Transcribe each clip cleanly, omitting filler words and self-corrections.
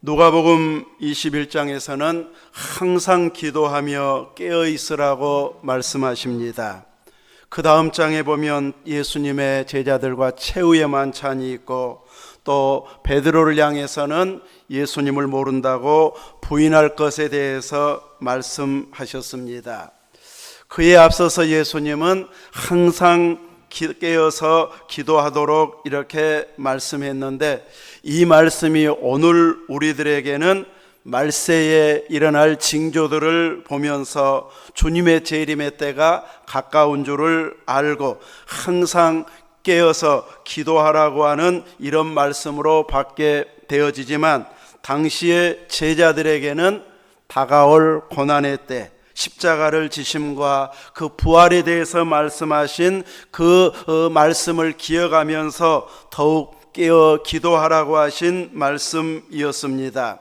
누가복음 21장에서는 항상 기도하며 깨어 있으라고 말씀하십니다. 그 다음 장에 보면 예수님의 제자들과 최후의 만찬이 있고, 또 베드로를 향해서는 예수님을 모른다고 부인할 것에 대해서 말씀하셨습니다. 그에 앞서서 예수님은 항상 깨어서 기도하도록 이렇게 말씀했는데, 이 말씀이 오늘 우리들에게는 말세에 일어날 징조들을 보면서 주님의 재림의 때가 가까운 줄을 알고 항상 깨어서 기도하라고 하는 이런 말씀으로 받게 되어지지만, 당시의 제자들에게는 다가올 고난의 때, 십자가를 지심과 그 부활에 대해서 말씀하신 그 말씀을 기억하면서 더욱 깨어 기도하라고 하신 말씀이었습니다.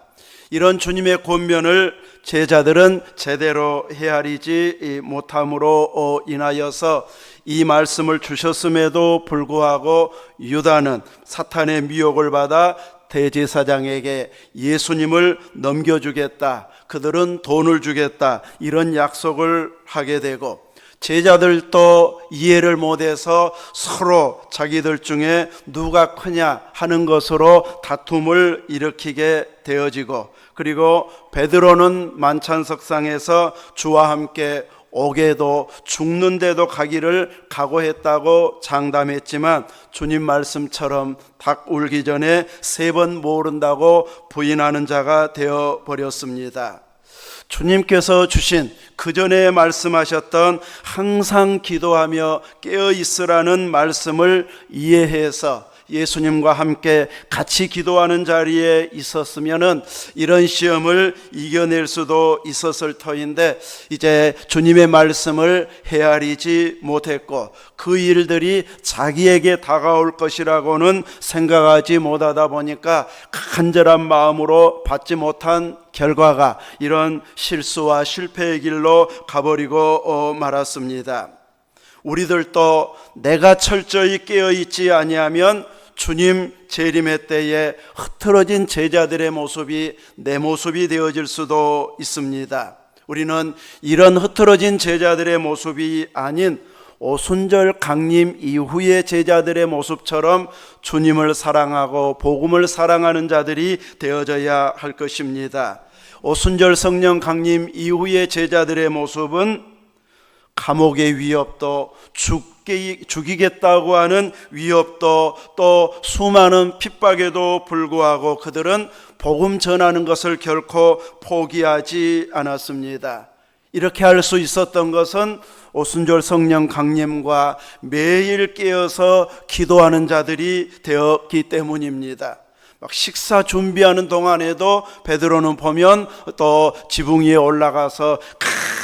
이런 주님의 권면을 제자들은 제대로 헤아리지 못함으로 인하여서 이 말씀을 주셨음에도 불구하고 유다는 사탄의 미혹을 받아 대제사장에게 예수님을 넘겨주겠다, 그들은 돈을 주겠다, 이런 약속을 하게 되고, 제자들도 이해를 못해서 서로 자기들 중에 누가 크냐 하는 것으로 다툼을 일으키게 되어지고, 그리고 베드로는 만찬석상에서 주와 함께 옥에도 죽는데도 가기를 각오했다고 장담했지만, 주님 말씀처럼 닭 울기 전에 3번 모른다고 부인하는 자가 되어버렸습니다. 주님께서 주신 그 전에 말씀하셨던 항상 기도하며 깨어 있으라는 말씀을 이해해서 예수님과 함께 같이 기도하는 자리에 있었으면은 이런 시험을 이겨낼 수도 있었을 터인데, 이제 주님의 말씀을 헤아리지 못했고 그 일들이 자기에게 다가올 것이라고는 생각하지 못하다 보니까 간절한 마음으로 받지 못한 결과가 이런 실수와 실패의 길로 가버리고 말았습니다. 우리들도 내가 철저히 깨어있지 아니하면 주님 재림의 때에 흐트러진 제자들의 모습이 내 모습이 되어질 수도 있습니다. 우리는 이런 흐트러진 제자들의 모습이 아닌 오순절 강림 이후의 제자들의 모습처럼 주님을 사랑하고 복음을 사랑하는 자들이 되어져야 할 것입니다. 오순절 성령 강림 이후의 제자들의 모습은 감옥의 위협도, 죽이겠다고 하는 위협도, 또 수많은 핍박에도 불구하고 그들은 복음 전하는 것을 결코 포기하지 않았습니다. 이렇게 할 수 있었던 것은 오순절 성령 강림과 매일 깨어서 기도하는 자들이 되었기 때문입니다. 막 식사 준비하는 동안에도 베드로는 보면 또 지붕 위에 올라가서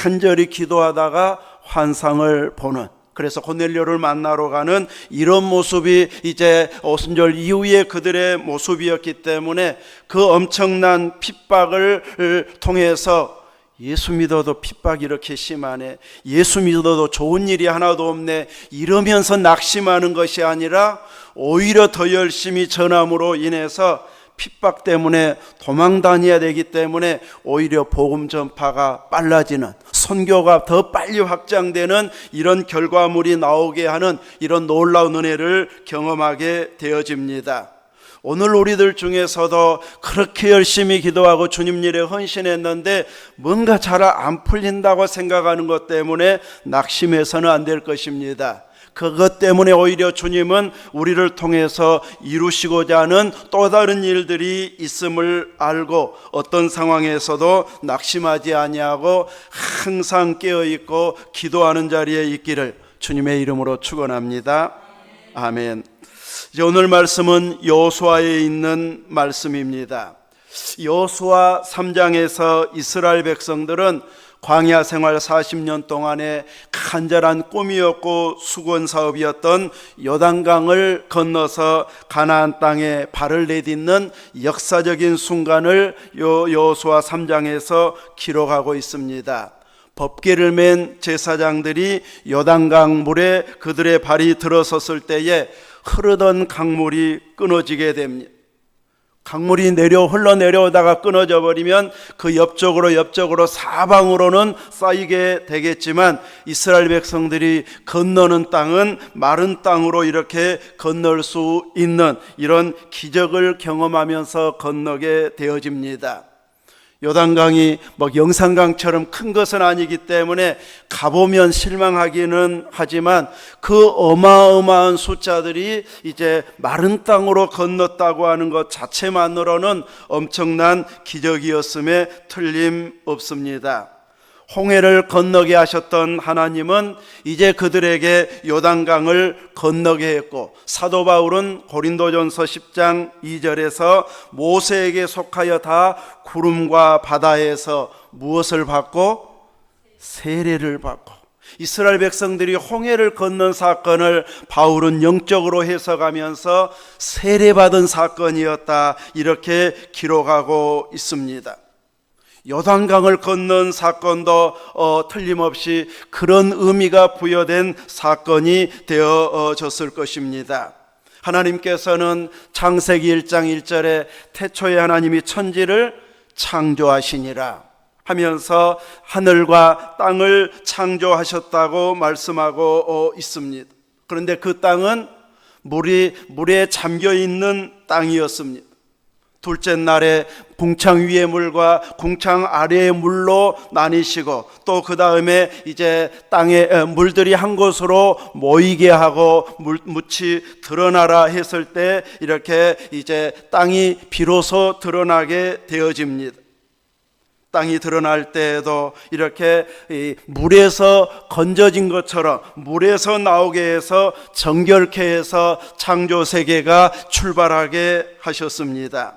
간절히 기도하다가 환상을 보는, 그래서 고넬료를 만나러 가는 이런 모습이 이제 오순절 이후에 그들의 모습이었기 때문에 그 엄청난 핍박을 통해서 예수 믿어도 핍박이 이렇게 심하네, 예수 믿어도 좋은 일이 하나도 없네, 이러면서 낙심하는 것이 아니라 오히려 더 열심히 전함으로 인해서 핍박 때문에 도망 다녀야 되기 때문에 오히려 복음 전파가 빨라지는, 선교가 더 빨리 확장되는 이런 결과물이 나오게 하는 이런 놀라운 은혜를 경험하게 되어집니다. 오늘 우리들 중에서도 그렇게 열심히 기도하고 주님 일에 헌신했는데 뭔가 잘 안 풀린다고 생각하는 것 때문에 낙심해서는 안 될 것입니다. 그것 때문에 오히려 주님은 우리를 통해서 이루시고자 하는 또 다른 일들이 있음을 알고 어떤 상황에서도 낙심하지 아니하고 항상 깨어있고 기도하는 자리에 있기를 주님의 이름으로 축원합니다. 아멘. 이제 오늘 말씀은 여호수아에 있는 말씀입니다. 여호수아 3장에서 이스라엘 백성들은 광야 생활 40년 동안에 간절한 꿈이었고 수건 사업이었던 요단강을 건너서 가나안 땅에 발을 내딛는 역사적인 순간을 여호수아 3장에서 기록하고 있습니다. 법궤를 맨 제사장들이 요단강 물에 그들의 발이 들어섰을 때에 흐르던 강물이 끊어지게 됩니다. 강물이 흘러내려오다가 끊어져 버리면 그 옆쪽으로 사방으로는 쌓이게 되겠지만 이스라엘 백성들이 건너는 땅은 마른 땅으로 이렇게 건널 수 있는 이런 기적을 경험하면서 건너게 되어집니다. 요단강이 영산강처럼 큰 것은 아니기 때문에 가보면 실망하기는 하지만 그 어마어마한 숫자들이 이제 마른 땅으로 건넜다고 하는 것 자체만으로는 엄청난 기적이었음에 틀림없습니다. 홍해를 건너게 하셨던 하나님은 이제 그들에게 요단강을 건너게 했고, 사도 바울은 고린도전서 10장 2절에서 모세에게 속하여 다 구름과 바다에서 무엇을 받고? 세례를 받고. 이스라엘 백성들이 홍해를 건넌 사건을 바울은 영적으로 해석하면서 세례받은 사건이었다, 이렇게 기록하고 있습니다. 요단강을 건넌 사건도 틀림없이 그런 의미가 부여된 사건이 되어졌을 것입니다. 하나님께서는 창세기 1장 1절에 태초에 하나님이 천지를 창조하시니라 하면서 하늘과 땅을 창조하셨다고 말씀하고 있습니다. 그런데 그 땅은 물에 잠겨있는 땅이었습니다. 둘째 날에 궁창 위의 물과 궁창 아래의 물로 나뉘시고, 또 그 다음에 이제 땅에 물들이 한 곳으로 모이게 하고 묻이 드러나라 했을 때 이렇게 이제 땅이 비로소 드러나게 되어집니다. 땅이 드러날 때에도 이렇게 물에서 건져진 것처럼 물에서 나오게 해서 정결케 해서 창조 세계가 출발하게 하셨습니다.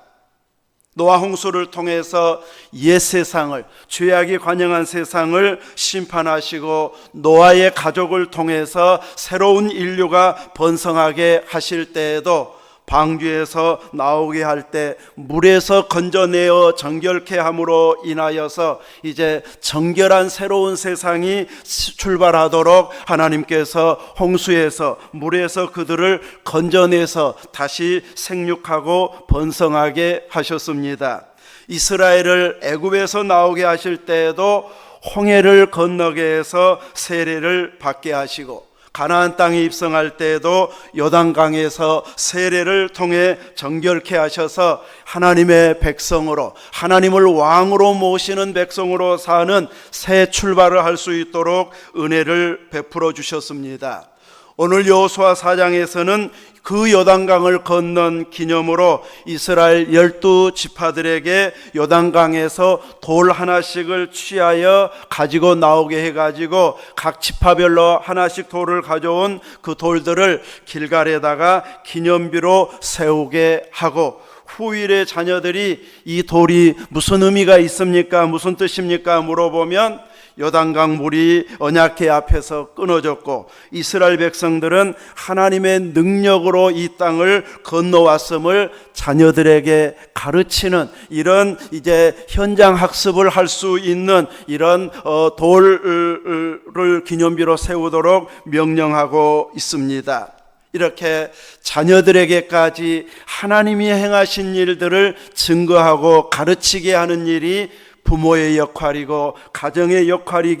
노아 홍수를 통해서 옛 세상을, 죄악이 관영한 세상을 심판하시고, 노아의 가족을 통해서 새로운 인류가 번성하게 하실 때에도 방주에서 나오게 할 때 물에서 건져내어 정결케 함으로 인하여서 이제 정결한 새로운 세상이 출발하도록 하나님께서 홍수에서, 물에서 그들을 건져내서 다시 생육하고 번성하게 하셨습니다. 이스라엘을 애굽에서 나오게 하실 때에도 홍해를 건너게 해서 세례를 받게 하시고, 가나안 땅에 입성할 때에도 요단강에서 세례를 통해 정결케 하셔서 하나님의 백성으로, 하나님을 왕으로 모시는 백성으로 사는 새 출발을 할 수 있도록 은혜를 베풀어 주셨습니다. 오늘 여호수아 4장에서는 그 요단강을 건넌 기념으로 이스라엘 12지파들에게 요단강에서 돌 하나씩을 취하여 가지고 나오게 해가지고 각 지파별로 하나씩 돌을 가져온 그 돌들을 길갈에다가 기념비로 세우게 하고, 후일의 자녀들이 이 돌이 무슨 의미가 있습니까? 무슨 뜻입니까? 물어보면 요단강 물이 언약궤 앞에서 끊어졌고, 이스라엘 백성들은 하나님의 능력으로 이 땅을 건너왔음을 자녀들에게 가르치는 이런 이제 현장 학습을 할 수 있는 이런 돌을 기념비로 세우도록 명령하고 있습니다. 이렇게 자녀들에게까지 하나님이 행하신 일들을 증거하고 가르치게 하는 일이 부모의 역할이고 가정의 역할이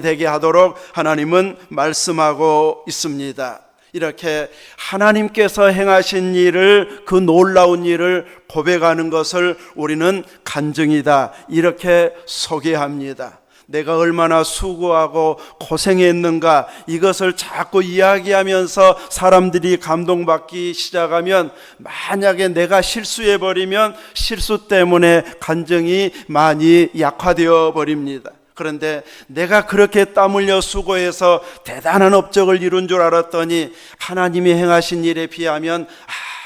되게 하도록 하나님은 말씀하고 있습니다. 이렇게 하나님께서 행하신 일을, 그 놀라운 일을 고백하는 것을 우리는 간증이다, 이렇게 소개합니다. 내가 얼마나 수고하고 고생했는가, 이것을 자꾸 이야기하면서 사람들이 감동받기 시작하면, 만약에 내가 실수해버리면 실수 때문에 간증이 많이 약화되어 버립니다. 그런데 내가 그렇게 땀 흘려 수고해서 대단한 업적을 이룬 줄 알았더니 하나님이 행하신 일에 비하면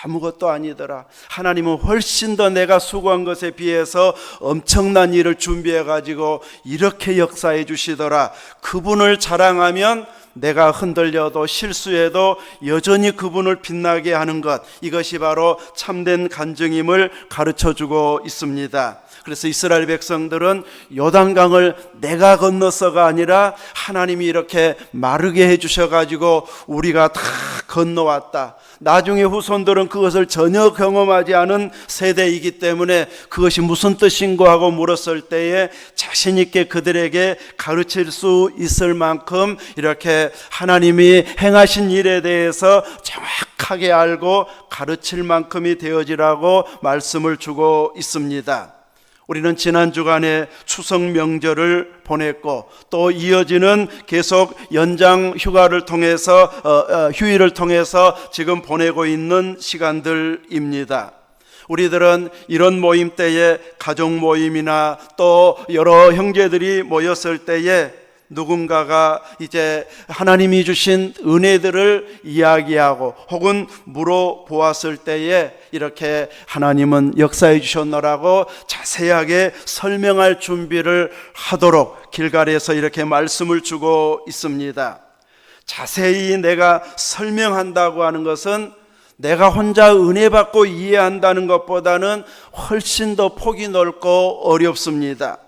아무것도 아니더라. 하나님은 훨씬 더 내가 수고한 것에 비해서 엄청난 일을 준비해 가지고 이렇게 역사해 주시더라. 그분을 자랑하면 내가 흔들려도 실수해도 여전히 그분을 빛나게 하는 것, 이것이 바로 참된 간증임을 가르쳐주고 있습니다. 그래서 이스라엘 백성들은 요단강을 내가 건너서가 아니라 하나님이 이렇게 마르게 해주셔가지고 우리가 다 건너왔다. 나중에 후손들은 그것을 전혀 경험하지 않은 세대이기 때문에 그것이 무슨 뜻인고 하고 물었을 때에 자신 있게 그들에게 가르칠 수 있을 만큼 이렇게 하나님이 행하신 일에 대해서 정확하게 알고 가르칠 만큼이 되어지라고 말씀을 주고 있습니다. 우리는 지난 주간에 추석 명절을 보냈고 또 이어지는 계속 연장 휴가를 통해서 휴일을 통해서 지금 보내고 있는 시간들입니다. 우리들은 이런 모임 때에 가족 모임이나 또 여러 형제들이 모였을 때에 누군가가 이제 하나님이 주신 은혜들을 이야기하고 혹은 물어보았을 때에 이렇게 하나님은 역사해 주셨노라고 자세하게 설명할 준비를 하도록 길갈에서 이렇게 말씀을 주고 있습니다. 자세히 내가 설명한다고 하는 것은 내가 혼자 은혜 받고 이해한다는 것보다는 훨씬 더 폭이 넓고 어렵습니다.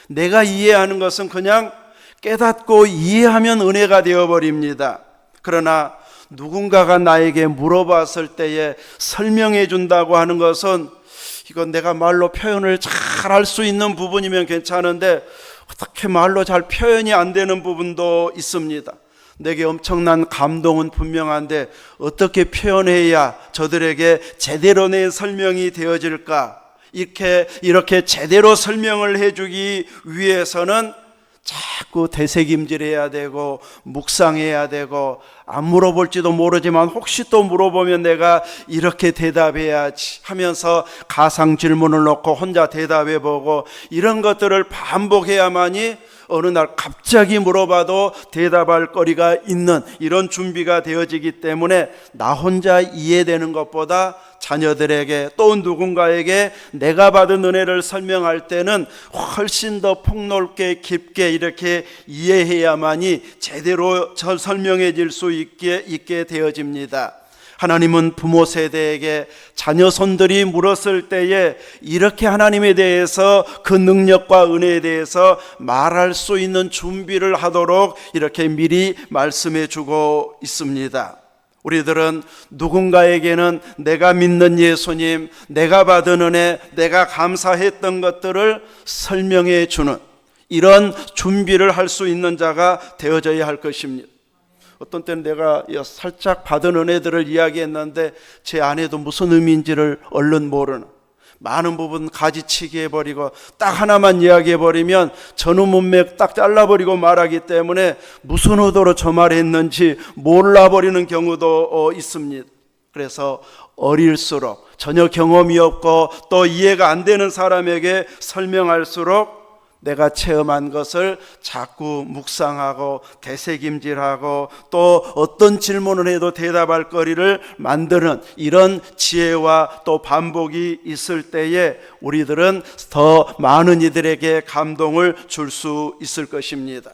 내가 이해하는 것은 그냥 깨닫고 이해하면 은혜가 되어버립니다. 그러나 누군가가 나에게 물어봤을 때에 설명해 준다고 하는 것은 이건 내가 말로 표현을 잘 할 수 있는 부분이면 괜찮은데 어떻게 말로 잘 표현이 안 되는 부분도 있습니다. 내게 엄청난 감동은 분명한데 어떻게 표현해야 저들에게 제대로 내 설명이 되어질까? 이렇게 제대로 설명을 해주기 위해서는 자꾸 되새김질해야 되고 묵상해야 되고 안 물어볼지도 모르지만 혹시 또 물어보면 내가 이렇게 대답해야지 하면서 가상 질문을 놓고 혼자 대답해보고 이런 것들을 반복해야만이 어느 날 갑자기 물어봐도 대답할 거리가 있는 이런 준비가 되어지기 때문에 나 혼자 이해되는 것보다 자녀들에게 또 누군가에게 내가 받은 은혜를 설명할 때는 훨씬 더 폭넓게 깊게 이렇게 이해해야만이 제대로 설명해질 수 있게 되어집니다. 하나님은 부모 세대에게 자녀손들이 물었을 때에 이렇게 하나님에 대해서 그 능력과 은혜에 대해서 말할 수 있는 준비를 하도록 이렇게 미리 말씀해 주고 있습니다. 우리들은 누군가에게는 내가 믿는 예수님, 내가 받은 은혜, 내가 감사했던 것들을 설명해 주는 이런 준비를 할 수 있는 자가 되어져야 할 것입니다. 어떤 때는 내가 살짝 받은 은혜들을 이야기했는데 제 아내도 무슨 의미인지를 얼른 모르는, 많은 부분 가지치기 해버리고 딱 하나만 이야기해버리면 전후 문맥 딱 잘라버리고 말하기 때문에 무슨 의도로 저 말을 했는지 몰라버리는 경우도 있습니다. 그래서 어릴수록 전혀 경험이 없고 또 이해가 안 되는 사람에게 설명할수록 내가 체험한 것을 자꾸 묵상하고 되새김질하고 또 어떤 질문을 해도 대답할 거리를 만드는 이런 지혜와 또 반복이 있을 때에 우리들은 더 많은 이들에게 감동을 줄 수 있을 것입니다.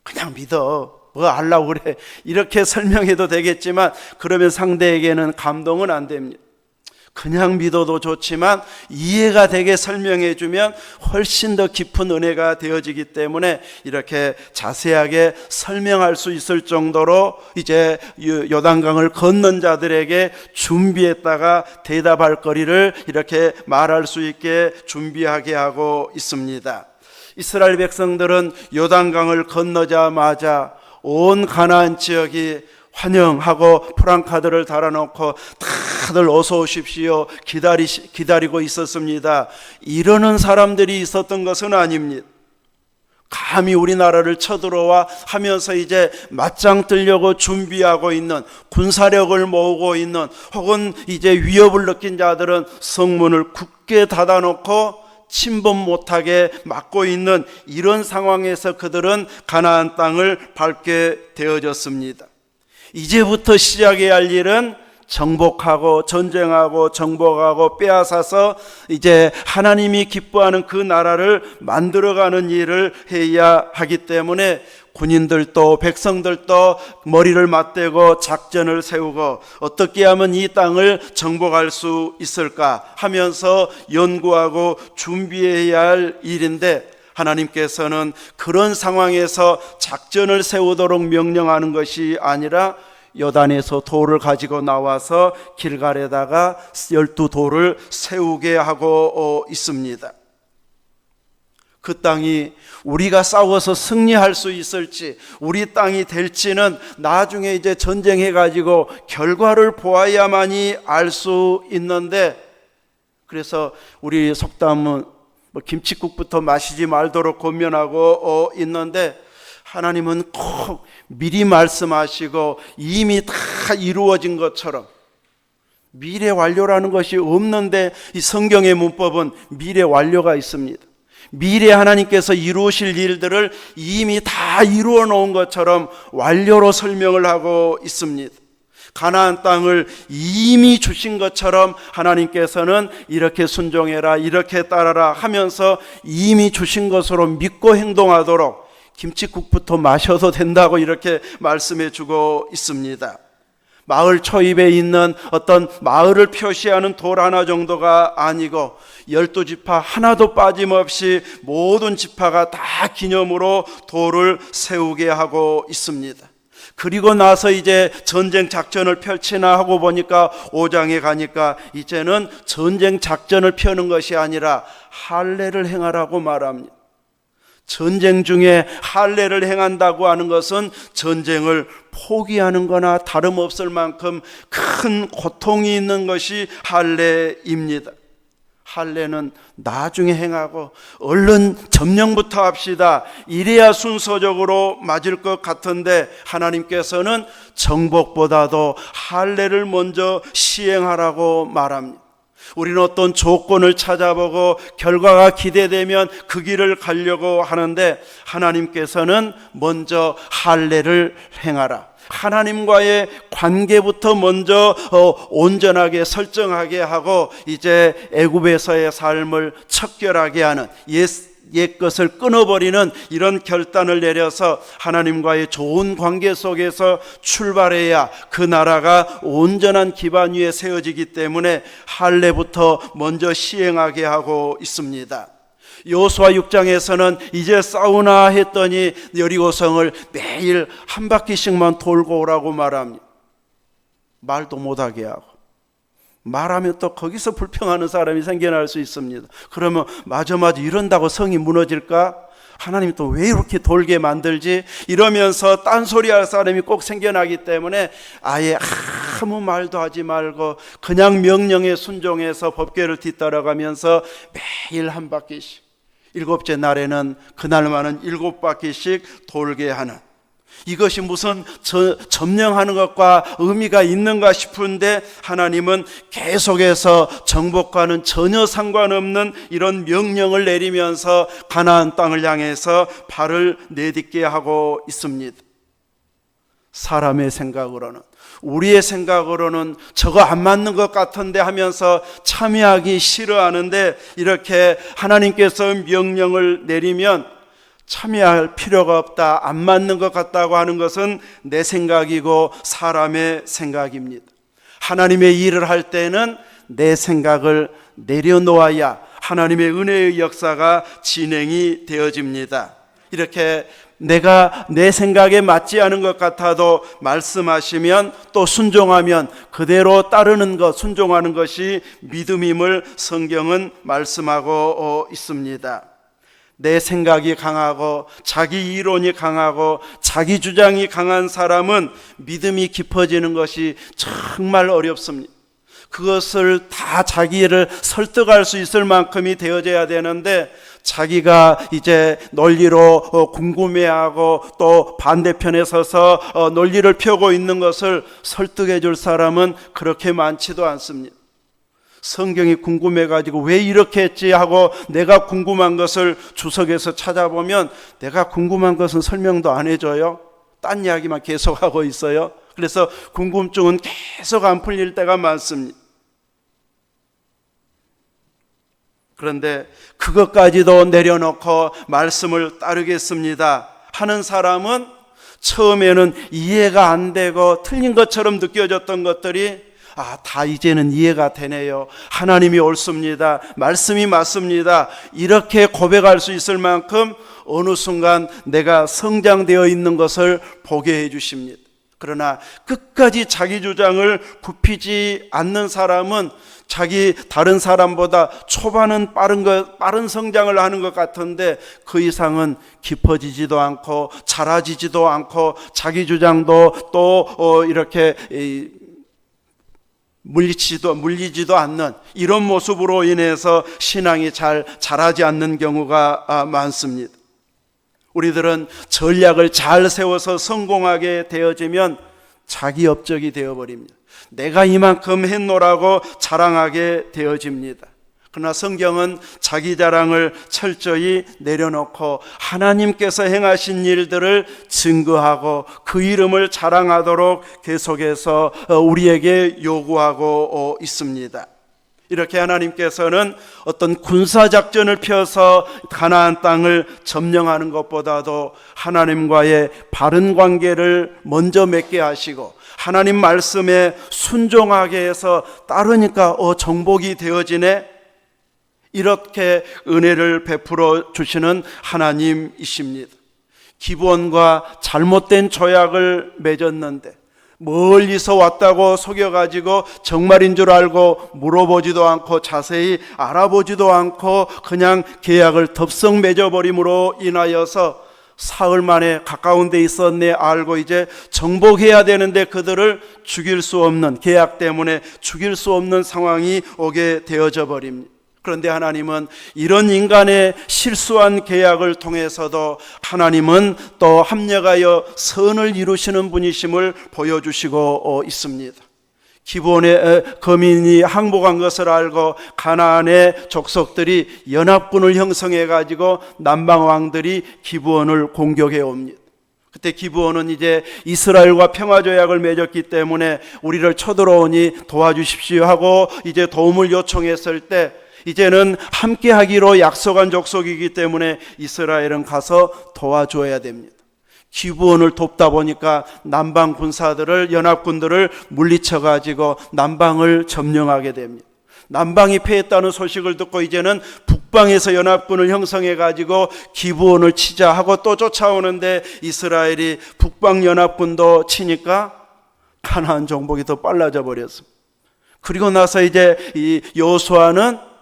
그냥 믿어, 뭐 하려고 그래, 이렇게 설명해도 되겠지만 그러면 상대에게는 감동은 안 됩니다. 그냥 믿어도 좋지만 이해가 되게 설명해 주면 훨씬 더 깊은 은혜가 되어지기 때문에 이렇게 자세하게 설명할 수 있을 정도로 이제 요단강을 건넌 자들에게 준비했다가 대답할 거리를 이렇게 말할 수 있게 준비하게 하고 있습니다. 이스라엘 백성들은 요단강을 건너자마자 온 가나안 지역이 환영하고 프랑카드를 달아놓고 다들 어서 오십시오 기다리고 있었습니다. 이러는 사람들이 있었던 것은 아닙니다. 감히 우리나라를 쳐들어와 하면서 이제 맞짱 뜨려고 준비하고 있는, 군사력을 모으고 있는, 혹은 이제 위협을 느낀 자들은 성문을 굳게 닫아놓고 침범 못하게 막고 있는 이런 상황에서 그들은 가나안 땅을 밟게 되어졌습니다. 이제부터 시작해야 할 일은 정복하고 전쟁하고 정복하고 빼앗아서 이제 하나님이 기뻐하는 그 나라를 만들어가는 일을 해야 하기 때문에 군인들도 백성들도 머리를 맞대고 작전을 세우고 어떻게 하면 이 땅을 정복할 수 있을까 하면서 연구하고 준비해야 할 일인데, 하나님께서는 그런 상황에서 작전을 세우도록 명령하는 것이 아니라 요단에서 돌을 가지고 나와서 길갈에다가 12돌을 세우게 하고 있습니다. 그 땅이 우리가 싸워서 승리할 수 있을지, 우리 땅이 될지는 나중에 이제 전쟁해 가지고 결과를 보아야만이 알 수 있는데, 그래서 우리 속담은 김칫국부터 마시지 말도록 권면하고 있는데, 하나님은 꼭 미리 말씀하시고 이미 다 이루어진 것처럼, 미래 완료라는 것이 없는데 이 성경의 문법은 미래 완료가 있습니다. 미래 하나님께서 이루실 일들을 이미 다 이루어 놓은 것처럼 완료로 설명을 하고 있습니다. 가나안 땅을 이미 주신 것처럼 하나님께서는 이렇게 순종해라, 이렇게 따라라 하면서 이미 주신 것으로 믿고 행동하도록 김칫국부터 마셔도 된다고 이렇게 말씀해 주고 있습니다. 마을 초입에 있는 어떤 마을을 표시하는 돌 하나 정도가 아니고 12지파 하나도 빠짐없이 모든 지파가 다 기념으로 돌을 세우게 하고 있습니다. 그리고 나서 이제 전쟁 작전을 펼치나 하고 보니까 5장에 가니까 이제는 전쟁 작전을 펴는 것이 아니라 할례를 행하라고 말합니다. 전쟁 중에 할례를 행한다고 하는 것은 전쟁을 포기하는 거나 다름없을 만큼 큰 고통이 있는 것이 할례입니다. 할례는 나중에 행하고 얼른 점령부터 합시다, 이래야 순서적으로 맞을 것 같은데, 하나님께서는 정복보다도 할례를 먼저 시행하라고 말합니다. 우리는 어떤 조건을 찾아보고 결과가 기대되면 그 길을 가려고 하는데, 하나님께서는 먼저 할례를 행하라, 하나님과의 관계부터 먼저 온전하게 설정하게 하고 이제 애굽에서의 삶을 척결하게 하는, 옛 것을 끊어버리는 이런 결단을 내려서 하나님과의 좋은 관계 속에서 출발해야 그 나라가 온전한 기반 위에 세워지기 때문에 할례부터 먼저 시행하게 하고 있습니다. 여호수아 6장에서는 이제 싸우나 했더니 여리고성을 매일 한 바퀴씩만 돌고 오라고 말합니다. 말도 못하게 하고, 말하면 또 거기서 불평하는 사람이 생겨날 수 있습니다. 그러면 맞아 이런다고 성이 무너질까? 하나님 또 왜 이렇게 돌게 만들지? 이러면서 딴소리할 사람이 꼭 생겨나기 때문에 아예 아무 말도 하지 말고 그냥 명령에 순종해서 법궤를 뒤따라가면서 매일 한 바퀴씩, 7째 날에는 그날만은 7바퀴씩 돌게 하는, 이것이 무슨 점령하는 것과 의미가 있는가 싶은데, 하나님은 계속해서 정복과는 전혀 상관없는 이런 명령을 내리면서 가나안 땅을 향해서 발을 내딛게 하고 있습니다. 사람의 생각으로는, 우리의 생각으로는 저거 안 맞는 것 같은데 하면서 참여하기 싫어하는데, 이렇게 하나님께서 명령을 내리면 참여할 필요가 없다, 안 맞는 것 같다고 하는 것은 내 생각이고 사람의 생각입니다. 하나님의 일을 할 때는 내 생각을 내려놓아야 하나님의 은혜의 역사가 진행이 되어집니다. 이렇게 내가 내 생각에 맞지 않은 것 같아도 말씀하시면 또 순종하면 그대로 따르는 것, 순종하는 것이 믿음임을 성경은 말씀하고 있습니다. 내 생각이 강하고 자기 이론이 강하고 자기 주장이 강한 사람은 믿음이 깊어지는 것이 정말 어렵습니다. 그것을 다 자기를 설득할 수 있을 만큼이 되어져야 되는데, 자기가 이제 논리로 궁금해하고 또 반대편에 서서 논리를 펴고 있는 것을 설득해 줄 사람은 그렇게 많지도 않습니다. 성경이 궁금해가지고 왜 이렇게 했지 하고 내가 궁금한 것을 주석에서 찾아보면 내가 궁금한 것은 설명도 안 해줘요. 딴 이야기만 계속하고 있어요. 그래서 궁금증은 계속 안 풀릴 때가 많습니다. 그런데 그것까지도 내려놓고 말씀을 따르겠습니다 하는 사람은 처음에는 이해가 안 되고 틀린 것처럼 느껴졌던 것들이 다 이제는 이해가 되네요. 하나님이 옳습니다. 말씀이 맞습니다. 이렇게 고백할 수 있을 만큼 어느 순간 내가 성장되어 있는 것을 보게 해 주십니다. 그러나 끝까지 자기 주장을 굽히지 않는 사람은 다른 사람보다 초반은 빠른 성장을 하는 것 같은데 그 이상은 깊어지지도 않고 자라지지도 않고 자기 주장도 또 이렇게 물리지도 않는 이런 모습으로 인해서 신앙이 잘 자라지 않는 경우가 많습니다. 우리들은 전략을 잘 세워서 성공하게 되어지면 자기 업적이 되어버립니다. 내가 이만큼 했노라고 자랑하게 되어집니다. 그러나 성경은 자기 자랑을 철저히 내려놓고 하나님께서 행하신 일들을 증거하고 그 이름을 자랑하도록 계속해서 우리에게 요구하고 있습니다. 이렇게 하나님께서는 어떤 군사작전을 펴서 가나안 땅을 점령하는 것보다도 하나님과의 바른 관계를 먼저 맺게 하시고 하나님 말씀에 순종하게 해서 따르니까 정복이 되어지네, 이렇게 은혜를 베풀어 주시는 하나님이십니다. 기브온과 잘못된 조약을 맺었는데 멀리서 왔다고 속여가지고 정말인 줄 알고 물어보지도 않고 자세히 알아보지도 않고 그냥 계약을 덥석 맺어버림으로 인하여서 사흘 만에 가까운 데 있었네 알고 이제 정복해야 되는데 그들을 죽일 수 없는, 계약 때문에 죽일 수 없는 상황이 오게 되어져 버립니다. 그런데 하나님은 이런 인간의 실수한 계약을 통해서도 하나님은 또 합력하여 선을 이루시는 분이심을 보여주시고 있습니다. 기브온의 거민이 항복한 것을 알고 가나안의 족속들이 연합군을 형성해 가지고 남방 왕들이 기브온을 공격해 옵니다. 그때 기브온은 이제 이스라엘과 평화조약을 맺었기 때문에 우리를 쳐들어오니 도와주십시오 하고 이제 도움을 요청했을 때 이제는 함께 하기로 약속한 족속이기 때문에 이스라엘은 가서 도와줘야 됩니다. 기브온을 돕다 보니까 남방 군사들을, 연합군들을 물리쳐 가지고 남방을 점령하게 됩니다. 남방이 패했다는 소식을 듣고 이제는 북방에서 연합군을 형성해 가지고 기브온을 치자 하고 또 쫓아오는데 이스라엘이 북방 연합군도 치니까 가나안 정복이 더 빨라져 버렸습니다. 그리고 나서 이제 이 여호수아는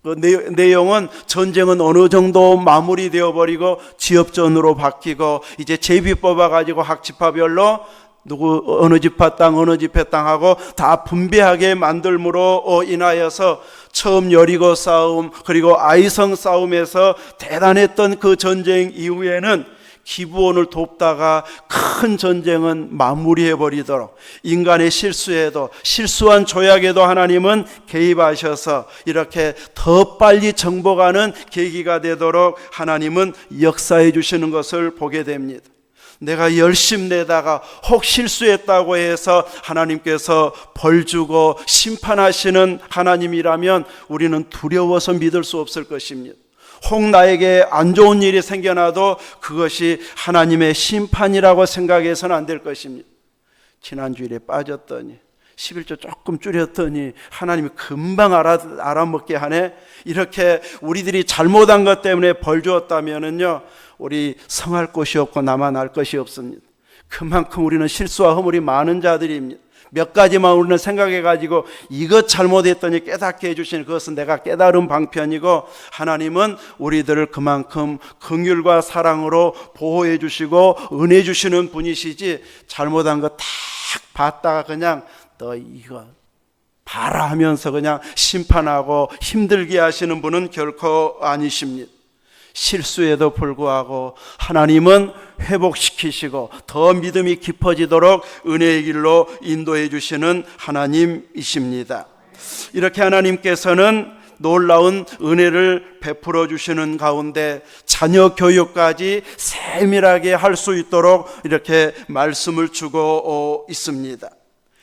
그 내용은 전쟁은 어느 정도 마무리되어 버리고 지역전으로 바뀌고 이제 제비 뽑아가지고 각 지파별로 누구 어느 지파 땅 어느 지파 땅하고 다 분배하게 만들므로 인하여서 처음 여리고 싸움 그리고 아이성 싸움에서 대단했던 그 전쟁 이후에는 기브온을 돕다가 큰 전쟁은 마무리해 버리도록 인간의 실수에도 실수한 조약에도 하나님은 개입하셔서 이렇게 더 빨리 정복하는 계기가 되도록 하나님은 역사해 주시는 것을 보게 됩니다. 내가 열심내다가 혹 실수했다고 해서 하나님께서 벌 주고 심판하시는 하나님이라면 우리는 두려워서 믿을 수 없을 것입니다. 혹 나에게 안 좋은 일이 생겨나도 그것이 하나님의 심판이라고 생각해서는 안 될 것입니다. 지난주일에 빠졌더니 11조 조금 줄였더니 하나님이 금방 알아먹게 하네, 이렇게 우리들이 잘못한 것 때문에 벌 주었다면은요 우리 성할 곳이 없고 나만 알 것이 없습니다. 그만큼 우리는 실수와 허물이 많은 자들입니다. 몇 가지만 우리는 생각해가지고 이것 잘못했더니 깨닫게 해주시는 그것은 내가 깨달은 방편이고 하나님은 우리들을 그만큼 긍휼과 사랑으로 보호해 주시고 은혜 주시는 분이시지 잘못한 거 딱 봤다가 그냥 너 이거 봐라 하면서 그냥 심판하고 힘들게 하시는 분은 결코 아니십니다. 실수에도 불구하고 하나님은 회복시키시고 더 믿음이 깊어지도록 은혜의 길로 인도해 주시는 하나님이십니다. 이렇게 하나님께서는 놀라운 은혜를 베풀어 주시는 가운데 자녀 교육까지 세밀하게 할 수 있도록 이렇게 말씀을 주고 있습니다.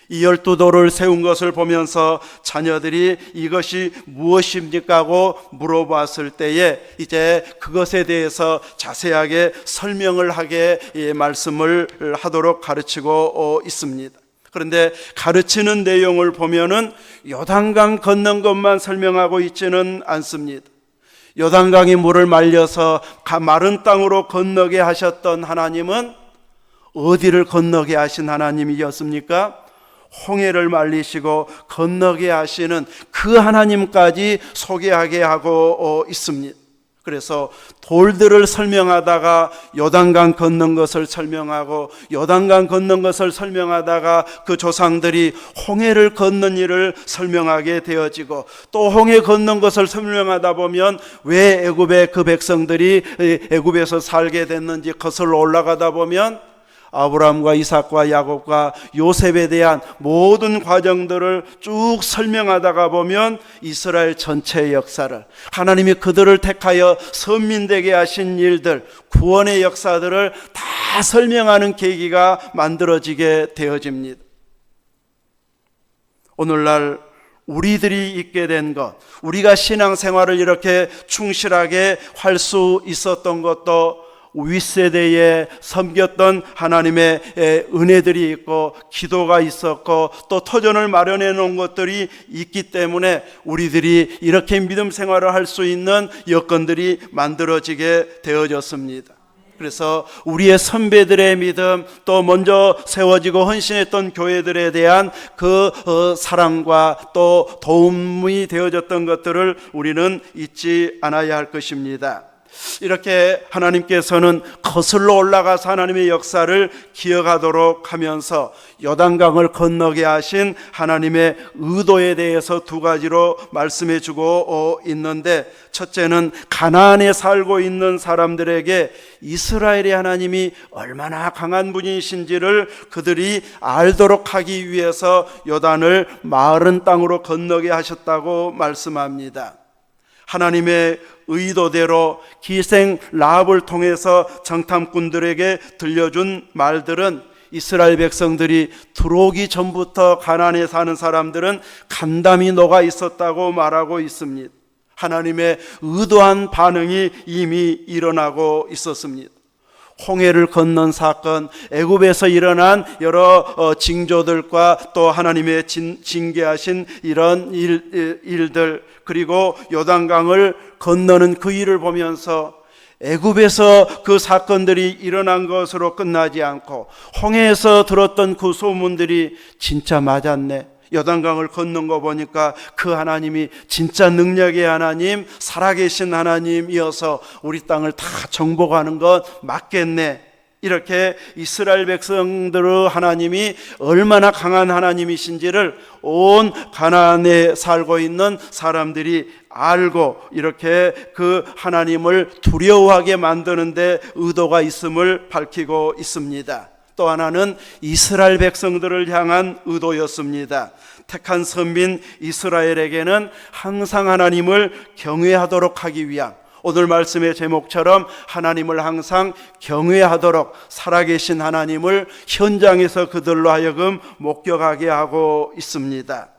이 12도를 세운 것을 보면서 자녀들이 이것이 무엇입니까 하고 물어봤을 때에 이제 그것에 대해서 자세하게 설명을 하게 말씀을 하도록 가르치고 있습니다. 그런데 가르치는 내용을 보면은 요단강 건넌 것만 설명하고 있지는 않습니다. 요단강이 물을 말려서 마른 땅으로 건너게 하셨던 하나님은 어디를 건너게 하신 하나님이었습니까? 홍해를 말리시고 건너게 하시는 그 하나님까지 소개하게 하고 있습니다. 그래서 돌들을 설명하다가 요단강 건넌 것을 설명하고 요단강 건넌 것을 설명하다가 그 조상들이 홍해를 건넌 일을 설명하게 되어지고 또 홍해 건넌 것을 설명하다 보면 왜 애굽의 그 백성들이 애굽에서 살게 됐는지 거슬러 올라가다 보면 아브라함과 이삭과 야곱과 요셉에 대한 모든 과정들을 쭉 설명하다가 보면 이스라엘 전체의 역사를, 하나님이 그들을 택하여 선민되게 하신 일들, 구원의 역사들을 다 설명하는 계기가 만들어지게 되어집니다. 오늘날 우리들이 있게 된 것, 우리가 신앙생활을 이렇게 충실하게 할 수 있었던 것도 윗세대에 섬겼던 하나님의 은혜들이 있고 기도가 있었고 또 터전을 마련해 놓은 것들이 있기 때문에 우리들이 이렇게 믿음 생활을 할 수 있는 여건들이 만들어지게 되어졌습니다. 그래서 우리의 선배들의 믿음, 또 먼저 세워지고 헌신했던 교회들에 대한 그 사랑과 또 도움이 되어졌던 것들을 우리는 잊지 않아야 할 것입니다. 이렇게 하나님께서는 거슬러 올라가서 하나님의 역사를 기억하도록 하면서 요단강을 건너게 하신 하나님의 의도에 대해서 두 가지로 말씀해 주고 있는데, 첫째는 가나안에 살고 있는 사람들에게 이스라엘의 하나님이 얼마나 강한 분이신지를 그들이 알도록 하기 위해서 요단을 마른 땅으로 건너게 하셨다고 말씀합니다. 하나님의 의도대로 기생 라합을 통해서 정탐꾼들에게 들려준 말들은 이스라엘 백성들이 들어오기 전부터 가나안에 사는 사람들은 간담이 녹아 있었다고 말하고 있습니다. 하나님의 의도한 반응이 이미 일어나고 있었습니다. 홍해를 건넌 사건, 애굽에서 일어난 여러 징조들과 또 하나님의 징계하신 이런 일들, 그리고 요단강을 건너는 그 일을 보면서 애굽에서 그 사건들이 일어난 것으로 끝나지 않고 홍해에서 들었던 그 소문들이 진짜 맞았네, 요단강을 건넌 거 보니까 그 하나님이 진짜 능력의 하나님, 살아계신 하나님이어서 우리 땅을 다 정복하는 것 맞겠네, 이렇게 이스라엘 백성들의 하나님이 얼마나 강한 하나님이신지를 온 가나안에 살고 있는 사람들이 알고 이렇게 그 하나님을 두려워하게 만드는 데 의도가 있음을 밝히고 있습니다. 또 하나는 이스라엘 백성들을 향한 의도였습니다. 택한 선민 이스라엘에게는 항상 하나님을 경외하도록 하기 위함, 오늘 말씀의 제목처럼 하나님을 항상 경외하도록 살아계신 하나님을 현장에서 그들로 하여금 목격하게 하고 있습니다.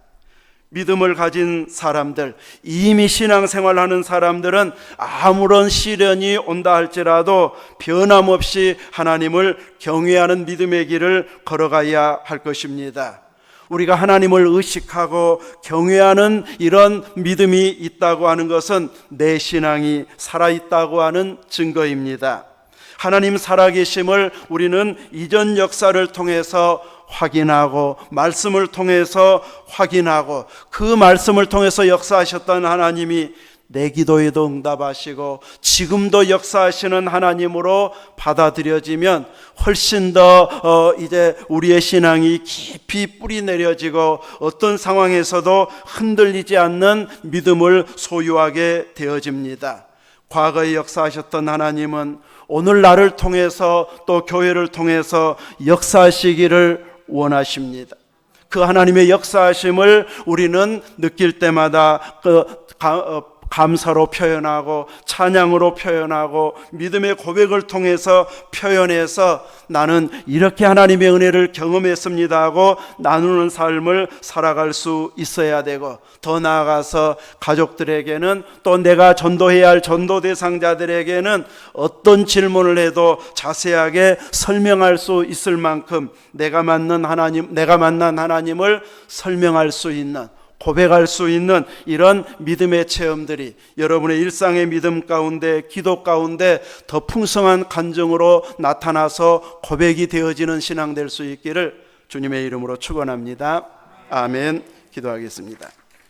믿음을 가진 사람들, 이미 신앙생활하는 사람들은 아무런 시련이 온다 할지라도 변함없이 하나님을 경외하는 믿음의 길을 걸어가야 할 것입니다. 우리가 하나님을 의식하고 경외하는 이런 믿음이 있다고 하는 것은 내 신앙이 살아있다고 하는 증거입니다. 하나님 살아계심을 우리는 이전 역사를 통해서 확인하고 말씀을 통해서 확인하고 그 말씀을 통해서 역사하셨던 하나님이 내 기도에도 응답하시고 지금도 역사하시는 하나님으로 받아들여지면 훨씬 더 이제 우리의 신앙이 깊이 뿌리 내려지고 어떤 상황에서도 흔들리지 않는 믿음을 소유하게 되어집니다. 과거에 역사하셨던 하나님은 오늘 나를 통해서 또 교회를 통해서 역사하시기를 원하십니다. 그 하나님의 역사하심을 우리는 느낄 때마다 감사로 표현하고 찬양으로 표현하고 믿음의 고백을 통해서 표현해서 나는 이렇게 하나님의 은혜를 경험했습니다 하고 나누는 삶을 살아갈 수 있어야 되고, 더 나아가서 가족들에게는, 또 내가 전도해야 할 전도 대상자들에게는 어떤 질문을 해도 자세하게 설명할 수 있을 만큼 내가 만난 하나님을 설명할 수 있는, 고백할 수 있는 이런 믿음의 체험들이 여러분의 일상의 믿음 가운데, 기도 가운데 더 풍성한 간증으로 나타나서 고백이 되어지는 신앙 될 수 있기를 주님의 이름으로 축원합니다. 아멘. 기도하겠습니다.